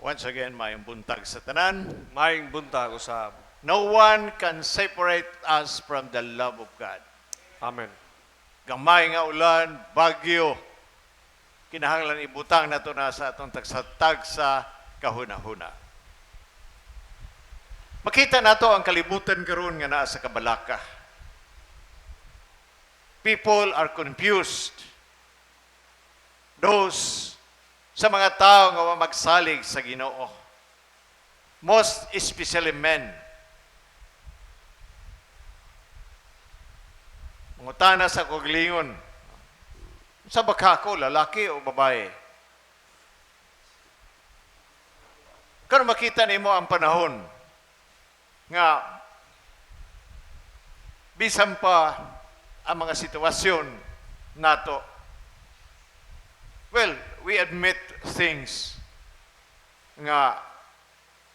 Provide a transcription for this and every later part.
Once again, mayong buntag sa tanan. Maayong buntag usab. No one can separate us from the love of God. Amen. Gamay nga ulan, bagyo, kinahanglan ibutang nato na sa atong tagsatag sa kahuna-huna. Makita nato ang kalibutan karon nga naa sa kabalaka. People are confused. Those sa mga tao nga magsalig sa Ginoo. Most especially men. Mangutana sa koglingon. Sa baka ko, lalaki o babae? Kano makita nimo ang panahon nga bisan pa ang mga sitwasyon nato. Well, we admit things nga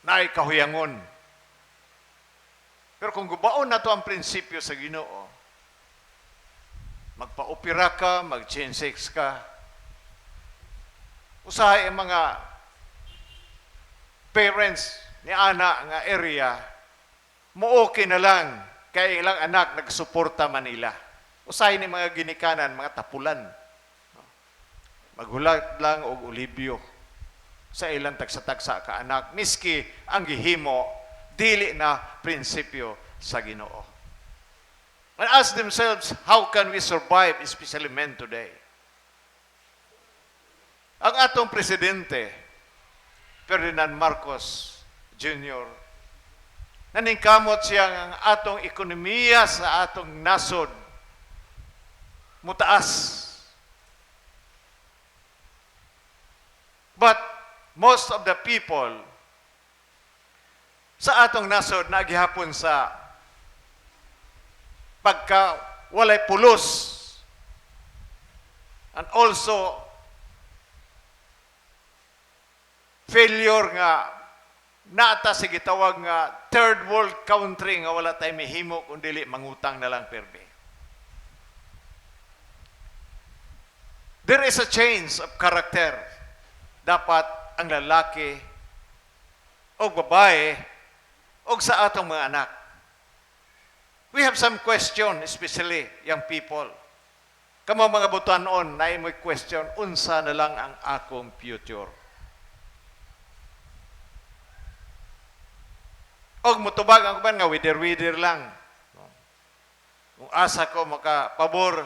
naay kahuyangon. Pero kung gubaon na to ang prinsipyo sa Ginoo, magpa-opera ka, mag-change sex ka, usahay ang mga parents ni ana nga area, mo-okay na lang kay ilang anak nagsuporta Manila. Usahay ni mga ginikanan, mga tapulan. Maghulat lang og olibyo sa ilang tagsa-tagsa ka anak, miski ang gihimo dili na prinsipyo sa Ginoo. And ask themselves, how can we survive, especially men today? Ang atong presidente, Ferdinand Marcos Jr., naningkamot siya ang atong ekonomiya sa atong nasod mutaas. But most of the people sa atong nasod nagihapon sa pagka walay pulos and also failure nga naata sa gitawag nga third world country nga wala tay mahimo kun dili mangutang na lang perbe. There is a change of character. Dapat ang lalaki o babae o sa atong mga anak. We have some question, especially young people. Kamo mga butanon na imoy question, unsa na lang ang akong future? Og mutubag ang kuban nga wider-wider lang. Kung asa ko makapabor,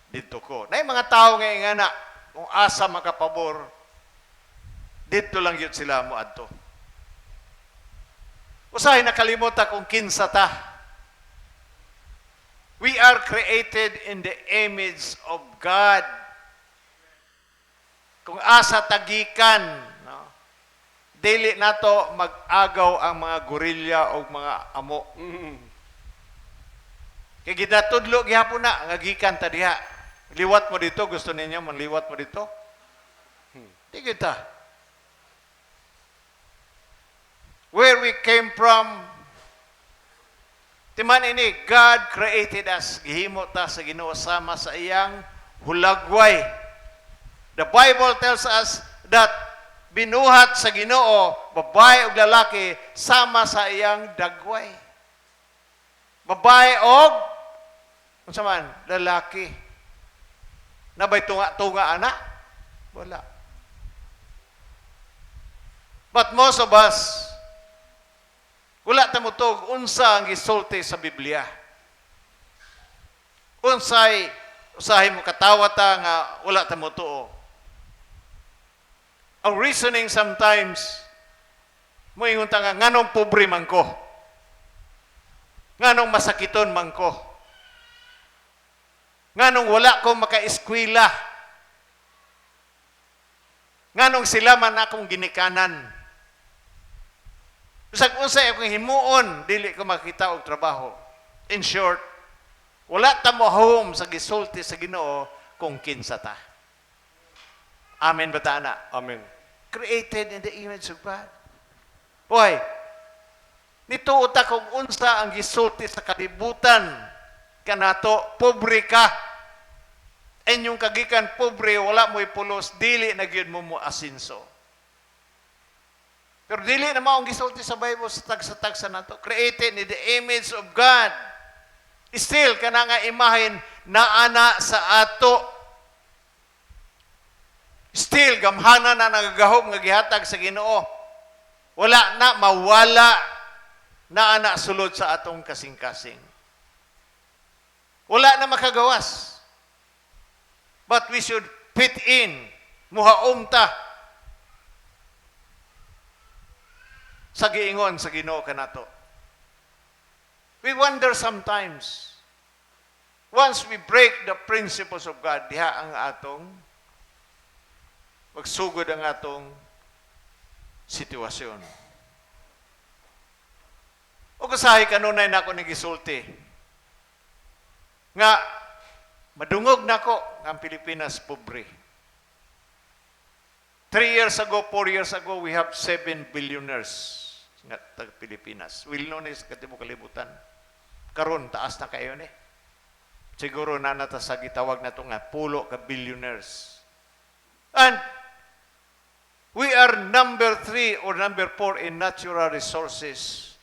dito ko. Na mga tao nga ingana, kung asa makapabor, dito lang yun sila mo adto. Usahay nakalimutan kung kinsa ta. We are created in the image of God. Kung asa tagikan, no? Dili nato mag-agaw ang mga gorilya o mga amo. Kaya ginatudlo gihapon na, ngagikan ta diha. Liwat mo dito, gusto ninyo manliwat mo dito? Di kita. Where we came from, timan ini, God created us. Gihimo ta sa Ginoo sama sa iyang hulagway. The Bible tells us that binuhat sa Ginoo, babae ug lalaki, sama sa iyang dagway. Babae og unsa man, lalaki. Nabay tunga-tunga ana? Wala. But most of us, wala ta mo tog unsa ang gisulti sa Biblia. Usahay mo katawa ta nga wala ta mo tuo. Ang reasoning sometimes moingon ta nga nganong pobre man ko. Nganong masakiton man ko. Nganong wala ko maka-eskwela. Nganong sila man akong ginikanan. Bisag unsay akong himuon, dili ko makita og trabaho. In short, wala ta mo home sa gisulti sa Ginoo kung kinsa ta. Amen ba ta na? Amen. Created in the image of God. Boy, nituo ta kung unsa ang gisulti sa kalibutan kanato, pobre ka. Inyong kagikan pobre, wala mo'y pulos, dili na gyud mo asinso. Pero dili na maong gisulti sa Bible sa tagsa nato. Created in the image of God. Still, kana nga imahin na ana sa ato. Still, gamhana na nagagahom nga gihatag sa Ginoo. Wala na mawala na ana sulod sa atong kasing-kasing. Wala na makagawas. But we should fit in, muhaom ta sa giingon sa Ginoo kanato. We wonder sometimes, once we break the principles of God, diha ang atong magsugod ang atong sitwasyon. O kasahi kanunay na ako nagisulti nga madungog nako ang Pilipinas pobre. 3 years ago, 4 years ago, we have 7 billionaires nga tag Pilipinas. Will known is katibok kalibutan. Karon taas na kayo ni. Siguro na nata sa gitawag na to nga pulo ka billionaires. And we are number 3 or number 4 in natural resources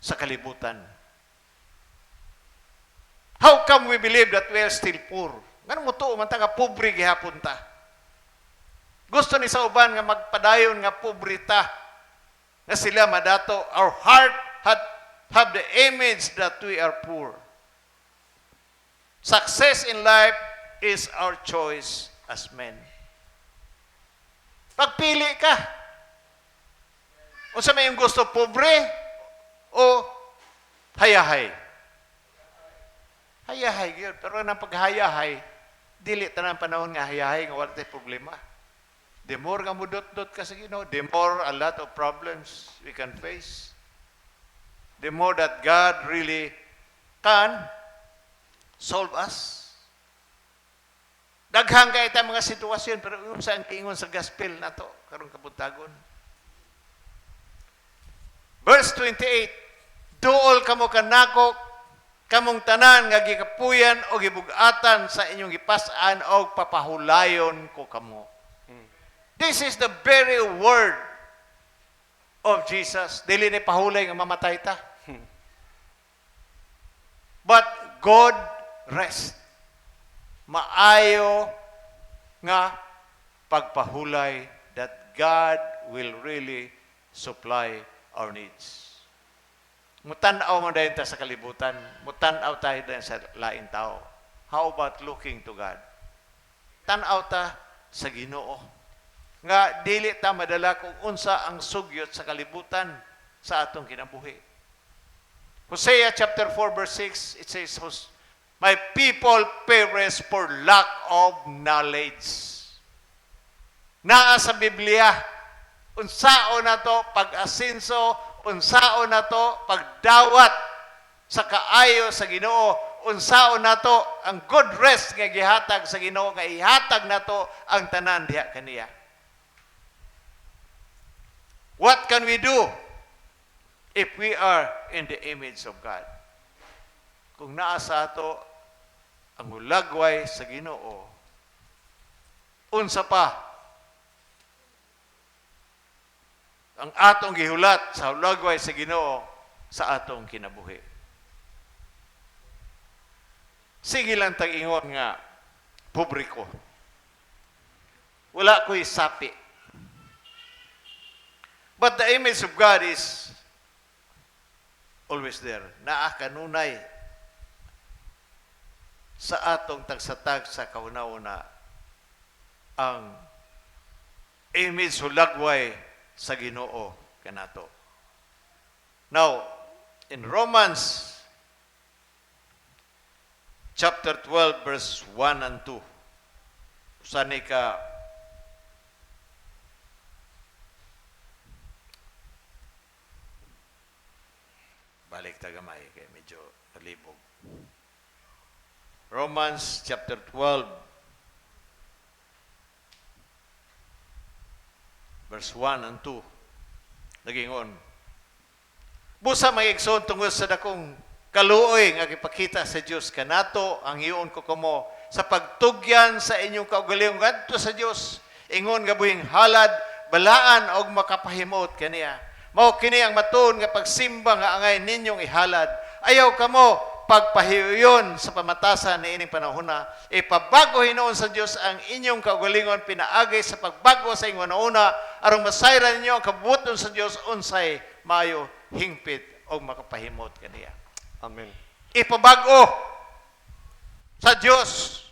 sa kalibutan. How come we believe that we are still poor? Ngano mo to, man nga pobre gihapon ta. Gusto ni sa uban nga magpadayon nga pobre ta, nga sila madato. Our heart have the image that we are poor. Success in life is our choice as men. Pagpili ka. O sa may gusto, pobre o hayahay. Hayahay yun. Pero nang paghayahay, dili tanang panahon nga hayahay nga wala tayo problema. The more nga mudot-dot ka sa Ginoo, the more a lot of problems we can face. The more that God really can solve us. Daghang kay ta mga sitwasyon, pero yung sa ang kiingon sa gospel na to, karong kabuntagon. Verse 28, Duol kamo kanako, kamong tanan nga gikapuyan o gibugatan sa inyong gipas-an o papahulayon ko kamo. This is the very word of Jesus. Dili ni pahulay nga mamatay ta. But God rest. Maayo nga pagpahulay that God will really supply our needs. Mutanaw mo dahil ta sa kalibutan. Mutanaw tayo dahil sa laing tao. How about looking to God? Tanaw ta sa Ginoo. Nga dili ta madala kung unsa ang sugyot sa kalibutan sa atong kinabuhi. Hosea chapter 4 verse 6, it says, My people perish for lack of knowledge. Naa sa Biblia, unsao na to pag-asinso, unsao na to pagdawat sa kaayo sa Ginoo, unsao na to ang good rest nga gihatag sa Ginoo, nga ihatag na to ang tanan diha kaniya. What can we do if we are in the image of God? Kung naa sa ato ang hulagway sa Ginoo, unsa pa ang atong gihulat sa hulagway sa Ginoo sa atong kinabuhi. Sige lang tag-ingon nga, pobre ko. Wala ko'y sapi. But the image of God is always there. Naa kanunay sa atong tagsatag sa kauna-una ang image hulagway sa Ginoo kanato. Now, in Romans chapter 12 verse 1 and 2, sani ka balik tagamay kay medyo talibog. Romans chapter 12 verse 1 and 2. Nagingon, busa may igsoon tungod sa dakong kaluoy nga gipakita sa Dios kanato ang hiyon ko kamo sa pagtugyan sa inyong kaugalingong ngadto sa Dios, ingon nga buhing halad balaan og makapahimot kaniya. Mao kini ang matuon nga pagsimba nga angay ninyong ihalad. Ayaw kamo pagpahiuyon sa pamatasan ni ining panahona. Ipabago hinoon sa Dios ang inyong kaugalingon pinaagi sa pagbago sa ingon una aron masayran ninyo ang kabubuton sa Dios unsay maayo hingpit og makapahimot kaniya. Amen. Ipabago sa Dios.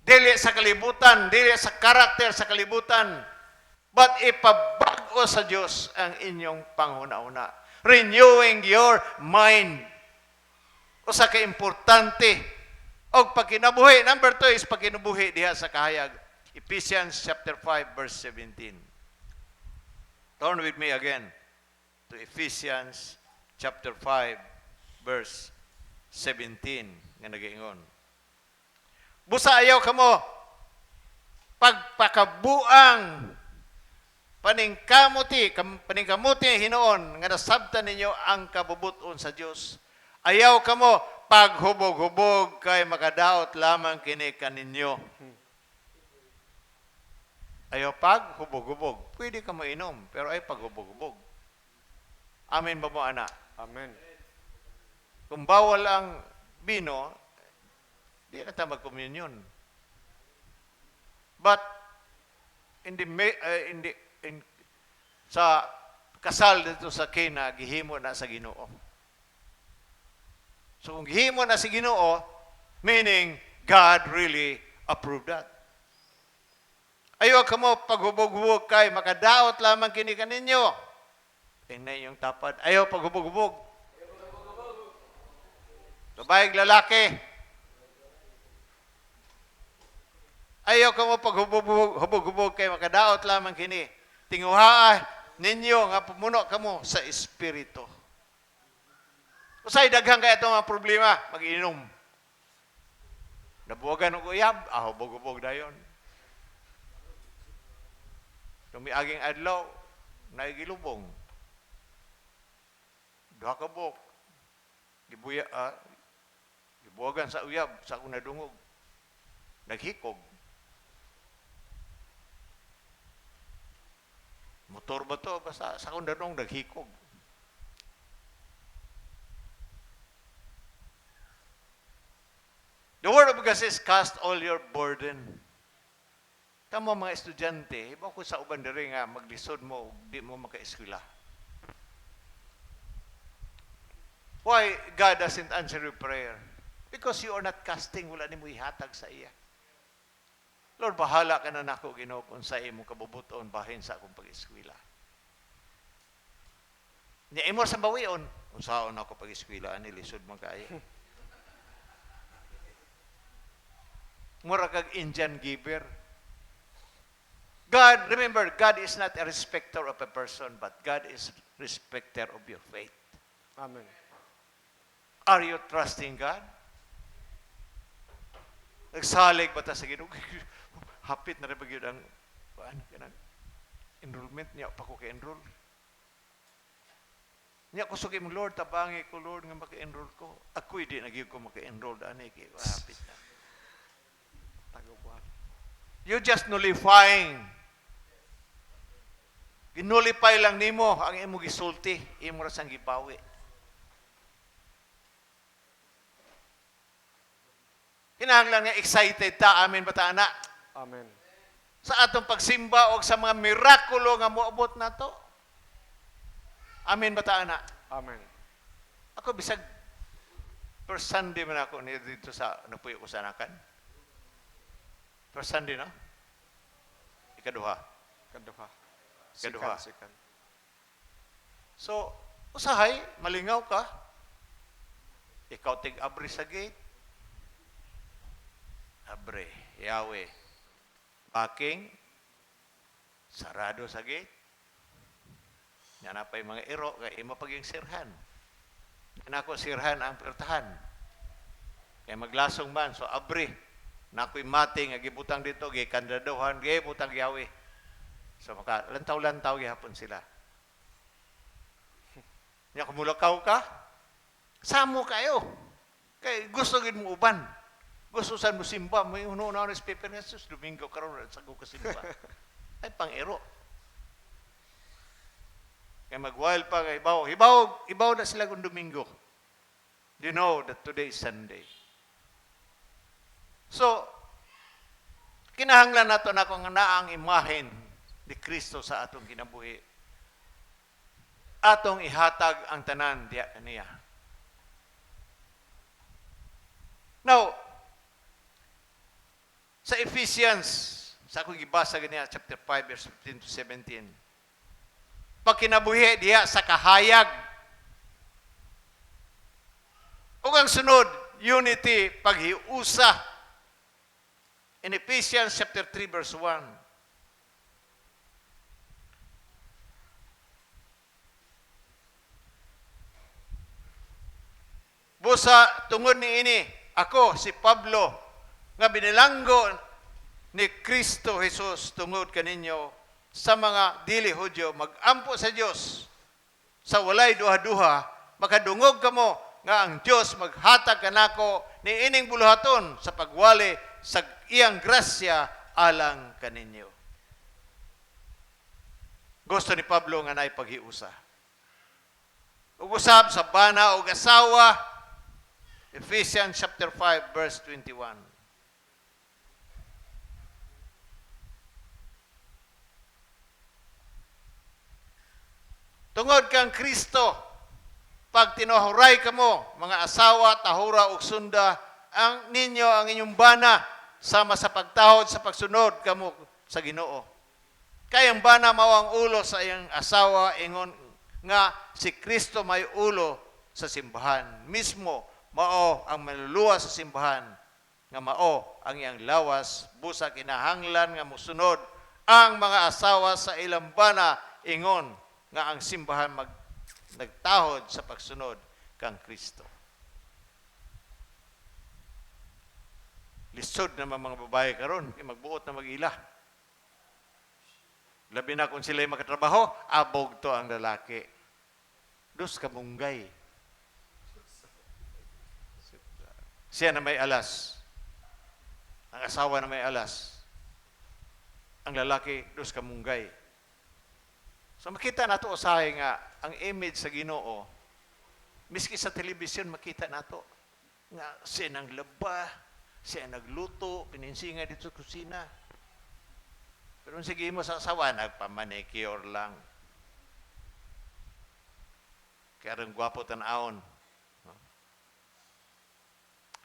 Dili sa kalibutan, dili sa karakter sa kalibutan, but ipabago sa Diyos ang inyong panghuna-una. Renewing your mind. Usa ka importante. Og pagkinabuhi, number 2 is pagkinabuhi diha sa kahayag. Ephesians chapter 5 verse 17. Turn with me again to Ephesians chapter 5 verse 17 nga nagaingon. Busa ayaw kamo pagpakabuang paningkamuti hinoon nga nasabtan ninyo ang kabubuton sa Dios. Ayaw kamo paghubog-hubog kay makadaot lamang kini kaninyo. Ayaw paghubog-hubog. Pwede ka mainom, pero ay paghubog-hubog. Amen ba mo, anak? Amen. Kung bawal ang bino, di na tayo mag-communion. But, sa kasal dito sa Cana, gihimo na sa Ginoo. So, kung gihimo na sa Ginoo, meaning, God really approved that. Ayaw ka mo paghubog-hubog kay makadaot lamang kini kaninyo. Tingnan yung tapad. Ayaw paghubog-hubog. Babaeng lalaki. Ayaw ka mo paghubog-hubog kay makadaot lamang kini. Tinguhaa ninyo nga pumuno ka mo sa Espiritu. Usay daghang kaya itong mga problema, mag-inom. Nabuwagan ng uyab, hubog-hubog na yun. Tumiaging adlaw, naigilubong. Duha ka buok. Gibuwagan sa uyab, sa akong nadungog. Naghikog. Motor ba to? Basta sa akong nadungog, naghikog. The word of God says, cast all your burden. Tama mga estudyante, iba ko sa uban diri nga maglisod mo, di mo maka-eskwela. Why God doesn't answer your prayer? Because you are not casting, wala ni mo ihatag sa iya. Lord, bahala ka na nako, Ginoo, kung sa imong kabubuton bahin sa akong pag-eskwela. Nya imo sa bawion, unsaon ako pag-eskwela ani lisod man kaayo. Mura kag Indian giver. God, remember, God is not a respecter of a person, but God is respecter of your faith. Amen. Are you trusting God? Nagsalig ba ta sa Ginoo? Hapit na rin ba yun ang enrollment niya, pa ko ka-enroll. Niya ko sugay mo, Lord, tabangi ko, Lord, nga maka-enroll ko. Ako'y di naging ko maka-enroll, dani, kaya hapit na. Tagubuhan. You just nullifying. Ginulipay lang nimo ang imo gisulti, imo ra sang gibawi. Kinahanglan nga excited ta, amen ba ta, anak? Amen. Sa atong pagsimba o sa mga mirakulo nga moabot nato. Amen ba ta, anak? Amen. Ako bisag first Sunday man ako dito sa napuyo ko sa anakan. First Sunday, no? Ikaduha. Kaduha. Kaduha. Sikan. So, usahay, malingaw ka. Ikaw tig-abri sa gate. Abre, Yahweh. Parking. Sarado sa gate. Yan na pa yung mga iro, kaya ima paging sirhan. Yan ako sirhan ang pertahan. Kaya maglasong man, so abri. Na ako'y mating, agibutang dito, gikandadohan, gibutang Yahweh. So, maka, lantaw-lantaw gihapon sila. Nya kumulakaw ka, samo kayo. Kay gusto gid mo uban. Gusto saan mo simba, may uno-una sa Pepe Jesus, Domingo karon sa ko kasimba. ay pang-iro. Kaya mag-wild pa kay ibaw. Ibaw na sila kung Domingo. You know that today is Sunday. So, kinahanglan nato na kung naang imahen ni Kristo sa atong kinabuhi. Atong ihatag ang tanan diya niya. Now, sa Ephesians, sa akong gibasa ganiya, chapter 5, verse 15 to 17, pag kinabuhi diya sa kahayag, o ang sunod, unity, paghiusa. In Ephesians chapter 3, verse 1, busa tungod ni ini, ako, si Pablo, nga binilanggo ni Kristo Jesus tungod kaninyo sa mga dili Hudyo, magampo sa Dios sa walay duha-duha, makadungog kamo nga ang Dios maghatag kanako ni ining buluhaton sa pagwali sa iyang grasya alang kaninyo. Gusto ni Pablo nga naay paghiusa. Ug usab sa bana ug asawa, Ephesians chapter 5 verse 21. Tungod kang Kristo, pag tinuhuray kamo, mga asawa, tahura ug sunda, ang ninyo ang inyong bana sama sa pagtahod sa pagsunod kamo sa Ginoo. Kay ang bana mao ang ulo sa iyang asawa, ingon nga si Kristo may ulo sa simbahan. Mismo mao ang manluluwa sa simbahan, nga mao ang iyang lawas, busa kinahanglan nga mosunod ang mga asawa sa ilang bana, ingon nga ang simbahan nagtahod sa pagsunod kang Kristo. Lisod naman mga babae karon, magbuot na mag-ila. Labi na kung sila'y makatrabaho, abog to ang lalaki. Dos kamunggay. Siya na may alas. Ang asawa na may alas. Ang lalaki, dos kamunggay. So makita nato usahay nga ang image sa Ginoo, miski sa telebisyon makita nato nga siya nang laba, siya nagluto, pininsinga dito sa kusina. Pero sige mo sa asawa, nagpamanicure lang. Kaya rin gwapo tanawon.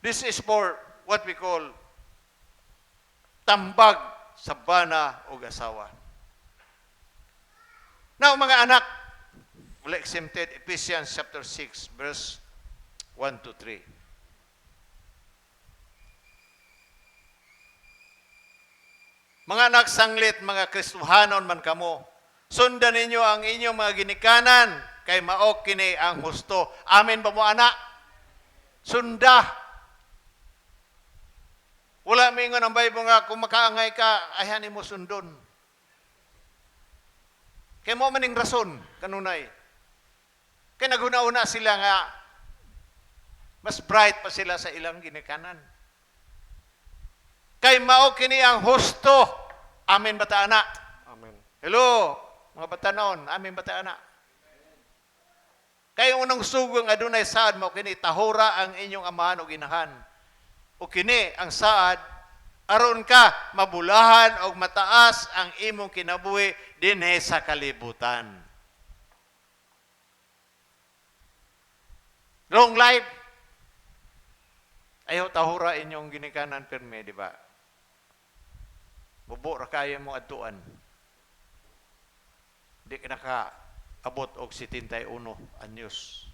This is for what we call tambag sa bana o asawa. Now, mga anak, wala exempted, Ephesians chapter 6, verse 1 to 3. Mga anak sanglit, mga Kristohanon man kamo, sundan ninyo ang inyong mga ginikanan, kay mao kini ang husto. Amen ba mo, anak? Sunda. Wala mingon ang Bible nga, kung makaangay ka, ayahan mo sundon. Kaya mo maning rason, kanunay. Kaya naguna-una sila nga, mas bright pa sila sa ilang ginikanan. Kay mao kini ang husto. Amen ba ta, anak? Amen. Hello, mga batanon. Amen ba ta, anak? Kay unang sugong adunay saad mao kini tahura ang inyong amahan o ginahan. O kini ang saad aron ka mabulahan og mataas ang imong kinabuhi dinhi sa kalibutan. Long life. Ayaw tahura inyong ginikanan perme, di ba? Bubo ra kayo mo adtuan. Di ka nakaabot og 71 anyos.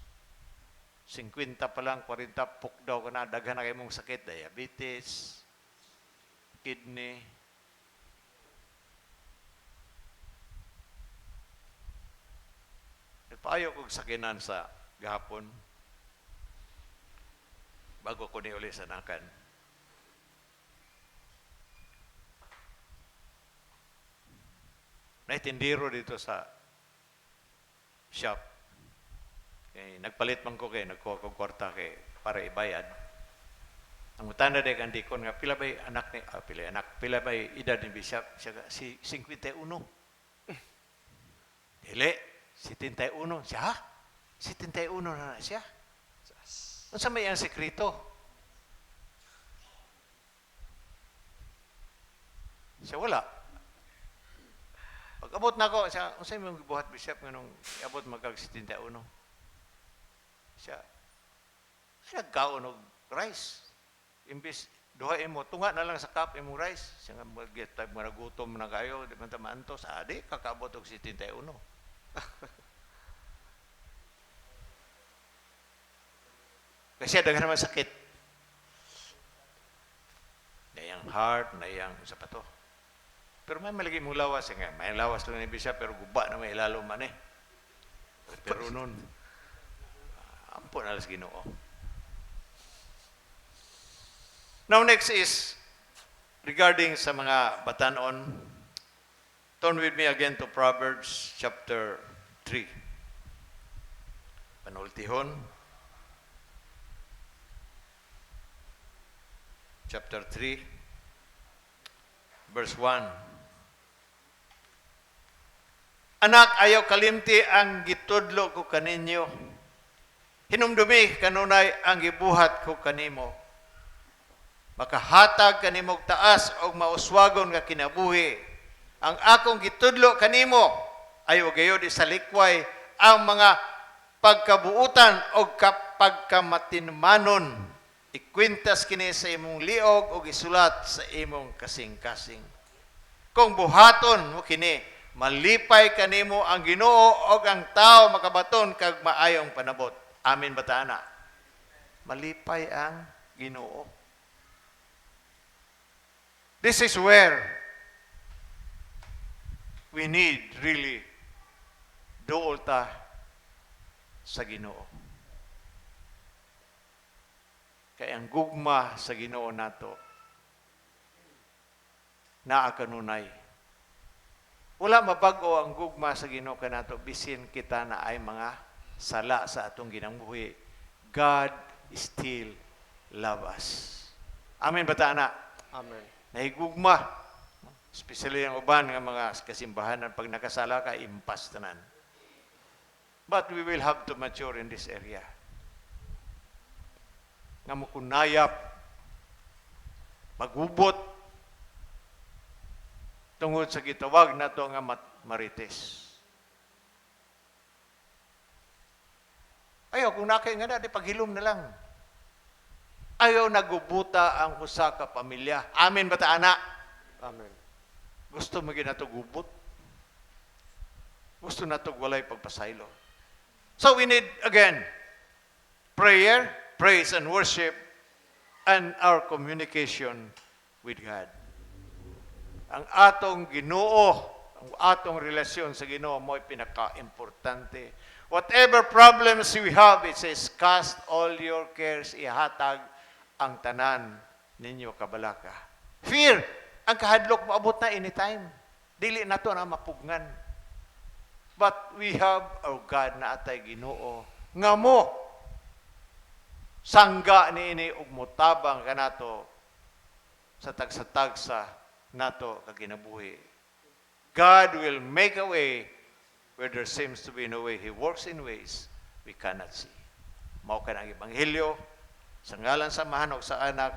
50 pa lang, 40 puk daw ka na, daghan na kayo mong sakit, diabetes, kidney. Paayok kong sakinan sa gahapon bago ko ni uli sanakan. Naitindiro dito sa shop. Nagpalit man ko kay nagkuha kong kwarta kay para ibayad. Ang utanda day kang dikon nga pila bay anak ni pila bay edad ni bishop siya si 51. Dili 71 siya. 71 na siya. Unsa may ang sekreto? Siya wala. Pag abot na ko, siya, unsay mong gibuhat bishop nga nung abot magkag 71. Siya, ay nagkaon og rice. Imbis, duha mo, tunga na lang sa cup imong rice. Siya nga mag-get maragutom na kayo, di man tamantos. Adi, kakabot og 71. Kasi daghan naman sakit. Nayang heart, nayang sapato. Pero may malagi mong lawas. Nga, may lawas lang ni Bishop, pero guba na may ilalo man eh. Pero nun, ampun alas Ginoo. Now next is, regarding sa mga batanon, turn with me again to Proverbs chapter 3. Panultihon. Chapter 3, verse 1. Anak, ayaw kalimti ang gitudlo ko kaninyo. Hinumdumi kanunay ang gibuhat ko kanimo. Makahatag kanimog taas o mauswagon nga kinabuhi. Ang akong gitudlo kanimo ay gayod isalikway ang mga pagkabuutan o pagkamatinmanon. Ikwintas kini sa imong liog o isulat sa imong kasing-kasing. Kung buhaton mo kini, malipay kanimo ang Ginoo o ang tao makabaton kag maayong panabot. Amin ba ta, ana? Malipay ang Ginoo. This is where we need really duol ta sa Ginoo. Kaya ang gugma sa Ginoo nato naa kanunay. Wala mabago ang gugma sa Ginoo kanato bisin kita na ay mga sala sa atong ginambuhi. God still love us. Amen ba ta, ana? Amen. Nahigugma. Especially ang uban nga mga kasimbahanan pag nakasala ka impas tanan. But we will have to mature in this area. Nga mukunayap, magubot, tungod sa gitawag na ito nga marites. Ayaw, kung nakay nga na, di paghilom na lang. Ayaw nagubuta ang usa ka pamilya. Amin ba ta, ana? Amen. Gusto mo gina ito gubot? Gusto na ito walay pagpasaylo. So we need, again, prayer, praise and worship, and our communication with God. Ang atong Ginoo, ang atong relasyon sa Ginoo mo ay pinaka-importante. Whatever problems we have, it says, cast all your cares, ihatag ang tanan ninyo kabalaka. Fear, ang kahadlok maabot na anytime. Dili na to na mapugngan. But we have our God na atay Ginoo. Nga mo, sangga niini ug mutabang kanato sa tagsa-tagsa nato kaginabuhi. God will make a way where there seems to be no way. He works in ways we cannot see. Mao ka ang ebanghelyo sa ngalan sa Mahan ug sa Anak